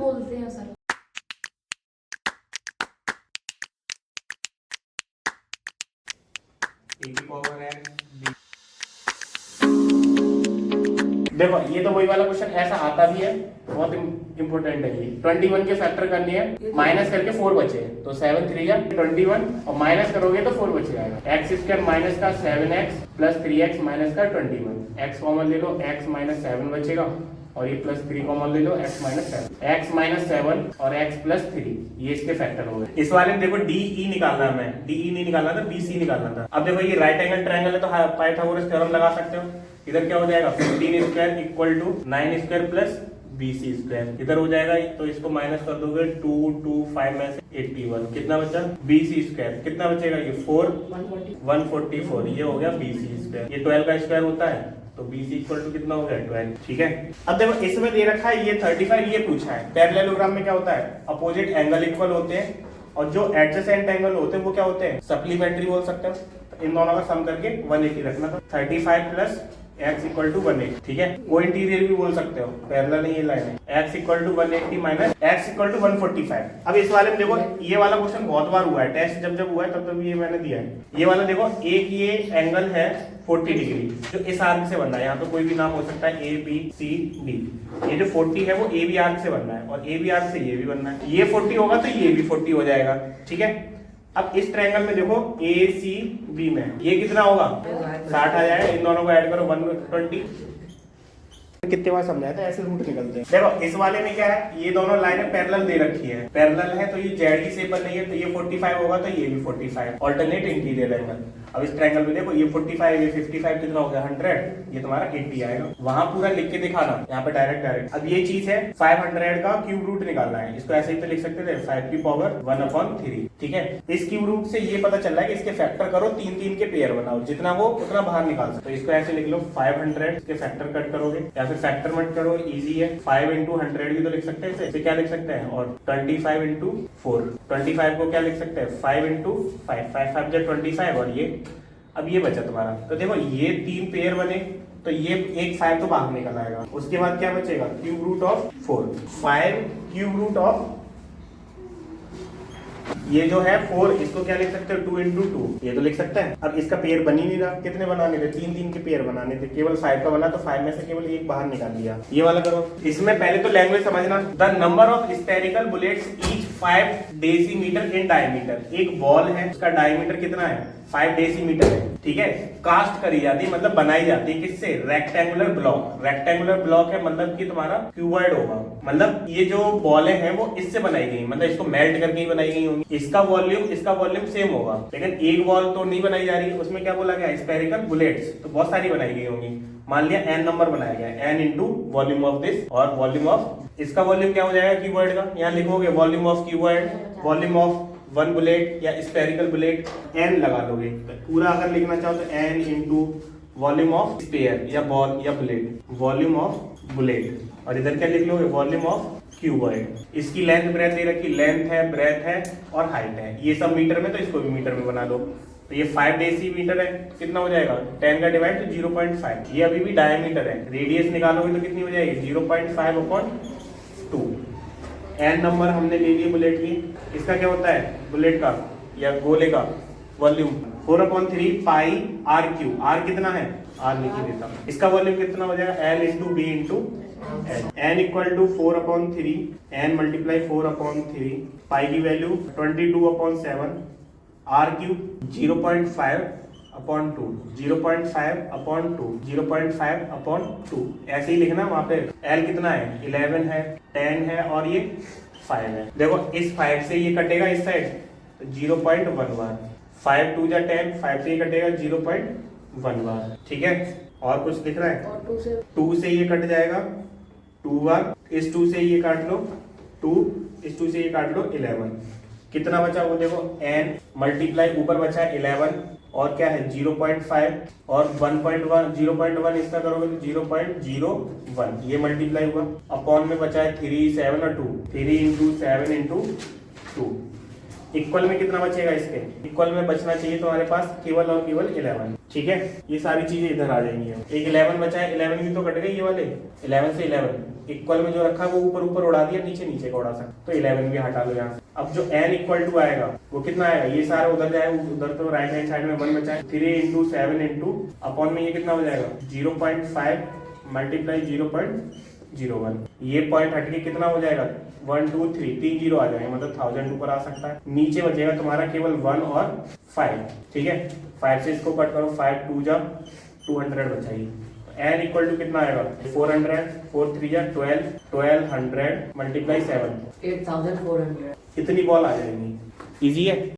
बोलते हैं सर? ए की पावर एक्स बी। देखो ये तो वही वाला क्वेश्चन ऐसा आता भी है, बहुत इंपॉर्टेंट है ये। 21 के फैक्टर करने हैं, माइनस करके 4 बचे, तो 7 3 या 21 और माइनस करोगे तो 4 बच जाएगा। एक्स स्क्वायर माइनस का 7x प्लस 3x माइनस का 21, एक्स कॉमन ले लो, x माइनस 7 बचेगा और ये प्लस 3 कॉमन ले लो, x माइनस 7, x माइनस 7 और x प्लस 3, ये इसके फैक्टर हो गए। इस वाले में देखो DE निकालना है, हमें DE नहीं निकालना था, BC निकालना था। अब देखो ये राइट एंगल ट्रायंगल है तो पाइथागोरस थ्योरम लगा सकते हो। इधर क्या हो जाएगा 15 square equal to 9 square plus BC square, इधर हो जाएगा तो इसको माइनस कर दोगे 2 2 5 में से 81, कितना बचा BC स्क्वायर, कितना बचेगा ये 4 144, ये हो गया BC स्क्वायर। ये 12 का स्क्वायर होता है तो BC इक्वल टू कितना हो गया 12, ठीक है। अब देखो इसमें दे रखा है ये 35, ये पूछा है। पैरेललोग्राम में क्या होता है, अपोजिट एंगल इक्वल होते हैं और जो एडजेसेंट एंगल होते हैं वो क्या होते हैं, सप्लीमेंट्री बोल सकते हो। इन दोनों का सम करके 180 रखना था। 35 प्लस x इक्वल टू 180, ठीक है। वो इंटीरियर भी बोल सकते हो, पैरेलल नहीं ये लाइन है। x equal to 180 minus x equal to 145। अब इस वाले में देखो ये वाला क्वेश्चन बहुत बार हुआ है, टेस्ट जब हुआ है तब ये मैंने दिया है। ये वाला देखो एक ये एंगल है 40 डिग्री जो इस आर्क से बन रहा है, यहाँ पे कोई भी नाम हो सकता है A B C D। ये जो 40 है वो A B आर्क से बन रहा है और A B आर्क से ये भी बनना है। ये 40 होगा तो ये भी 40 हो जाएगा, ठीक है। अब इस ट्रायंगल में देखो ACB में ये कितना होगा 60 आ जाएगा, इन दोनों को ऐड करो 120। कितने बार समझाया था, ऐसे रूट निकलते हैं। देखो इस वाले में क्या है, ये दोनों लाइनें पैरेलल दे रखी है, पैरेलल है तो ये जेड की शेप बन रही है, तो ये 45 होगा तो ये भी 45, ऑल्टरनेट इंटीरियर एंगल। अब इस ट्रायंगल में देखो ये 45 ये 55 कितना हो गया 100, ये तुम्हारा 80 आएगा। वहां पूरा लिख के दिखाना, यहाँ पे डायरेक्ट। अब ये चीज है 500 का क्यूब रूट निकालना है, इसको ऐसे ही तो लिख सकते थे 5 की पावर 1/3, ठीक है। इस क्यूब रूट से ये पता चल रहा है कि इसके फैक्टर करो 3 के पेयर बनाओ, जितना हो उतना बाहर निकाल सकते। तो इसको ऐसे लिख लो 500, इसके फैक्टर कट करोगे या फिर फैक्टर मत करो, इजी है। 5 × 100 भी तो लिख सकते हैं, इसे क्या लिख सकते हैं, और 25 × 4, 25 को क्या लिख सकते हैं 5 × 5, 5 5 25, और ये अब ये बचा तुम्हारा। तो देखो ये 3 पेयर बने तो ये एक 5 तो बाहर निकल आएगा। उसके बाद क्या बचेगा cube root of 4, 5 cube root of ये जो है 4, इसको क्या लिख सकते हो 2 × 2, ये तो लिख सकते हैं। अब इसका पेयर बन ही नहीं रहा, कितने बनाने थे 3 के पेयर बनाने थे, केवल 5 का बना तो 5 में से केवल एक बाहर निकाल लिया। ये वाला करो। इसमें पहले तो लैंग्वेज समझना, the number of spherical bullets each 5 decimetre in diameter. एक बॉल है उसका डायमीटर कितना है 5 डेसीमीटर है, ठीक है। कास्ट करी जाती है मतलब बनाई जाती है किससे, रेक्टेंगुलर ब्लॉक। रेक्टेंगुलर ब्लॉक है मतलब कि तुम्हारा क्यूबॉइड होगा, मतलब ये जो बॉलें हैं वो इससे बनाई गई, मतलब इसको मेल्ट करके ही बनाई गई होंगी। इसका वॉल्यूम सेम होगा, लेकिन एक बॉल तो नहीं बनाई जा रही है, उसमें क्या बोला गया स्फेरिकल बुलेट्स, तो बहुत सारी बनाई गई होंगी। मान लिया n नंबर बनाया गया, n into volume of this, और वॉल्यूम ऑफ इसका वॉल्यूम क्या हो जाएगा क्यूबॉइड का, यहाँ लिखोगे volume of cuboid, volume of 1 bullet या स्फेरिकल बुलेट n लगा लोगे। पूरा अगर लिखना चाहो तो n into volume of sphere या बॉल या बुलेट, वॉल्यूम ऑफ बुलेट, और इधर क्या लिख लोगे वॉल्यूम ऑफ क्यूबॉइड। इसकी लेंथ ब्रेथ दे रखी, लेंथ है ब्रेथ है और हाइट है, ये सब मीटर में, तो इसको भी मीटर में बना लो। तो ये 5 डेसीमीटर है, कितना हो जाएगा 10 का डिवाइड तो 0.5, ये अभी भी डायमीटर है। रेडियस निकालोगे तो कितनी हो जाएगी 0.5/2। n नंबर हमने ले लिए बुलेट की। इसका क्या होता है बुलेट का या गोले का वॉल्यूम 4/3 पाई r3, r कितना है r लिख ही देता। इसका वॉल्यूम कितना हो जाएगा l × b × l, n equal to 4/3, n multiply 4/3, pi की वैल्यू 22/7, r3 0.5/2, 0.5/2, 0.5/2, ऐसे ही लिखना। वहां पे l कितना है 11 है, 10 है और ये 5 है। देखो इस 5 से ये कटेगा इस साइड तो 0.1 5 2 जा 10, 5 से ये कटेगा 0.1, ठीक है। और कुछ दिख रहा है, 2 से ये कट जाएगा 2 बार, इस 2 से ये काट लो 2, इस 2 से ये काट लो 11, कितना बचा वो देखो n मल्टीप्लाई ऊपर बचा है 11 और क्या है 0.5 और 1.1, 0.1 इसका करोगे तो 0.01, ये मल्टीप्लाई हुआ, अपॉन में बचा है 3 7 और 2, 3 × 7 × 2, इक्वल में कितना बचेगा इसके, इक्वल में बचना चाहिए तुम्हारे पास केवल और केवल 11। ठीक है, ये सारी चीजें इधर आ जाएंगी। एक 11 बचा है, 11 भी तो कट गई ये वाले, 11 से 11 इक्वल में जो रखा वो ऊपर ऊपर उड़ा दिया, नीचे नीचे का उड़ा सकता, तो 11 भी हटा लो यहाँ से। अब जो n इक्वल टू आएगा वो कितना आएगा, ये सारा उधर जाएगा, उधर तो राइट हैंड साइड में 1 बचा है, 3 इंटू 7 इंटू अपॉन में ये कितना हो जाएगा 0.5 मल्टीप्लाई 0.01, ये पॉइंट हटके कितना हो जाएगा 1 2 3 3 जीरो आ जाएगा, मतलब 1000 ऊपर आ सकता है। नीचे बचेगा तुम्हारा केवल 1 और 5। ठीक है, 5 से इसको कट करो, 5 2 जा 200 बचाइए। n इक्वल टू कितना आएगा 400, 4 3 जा 12, 1200 मल्टीप्लाई 7 8400। इतनी बॉल आ जाएंगी। इजी है।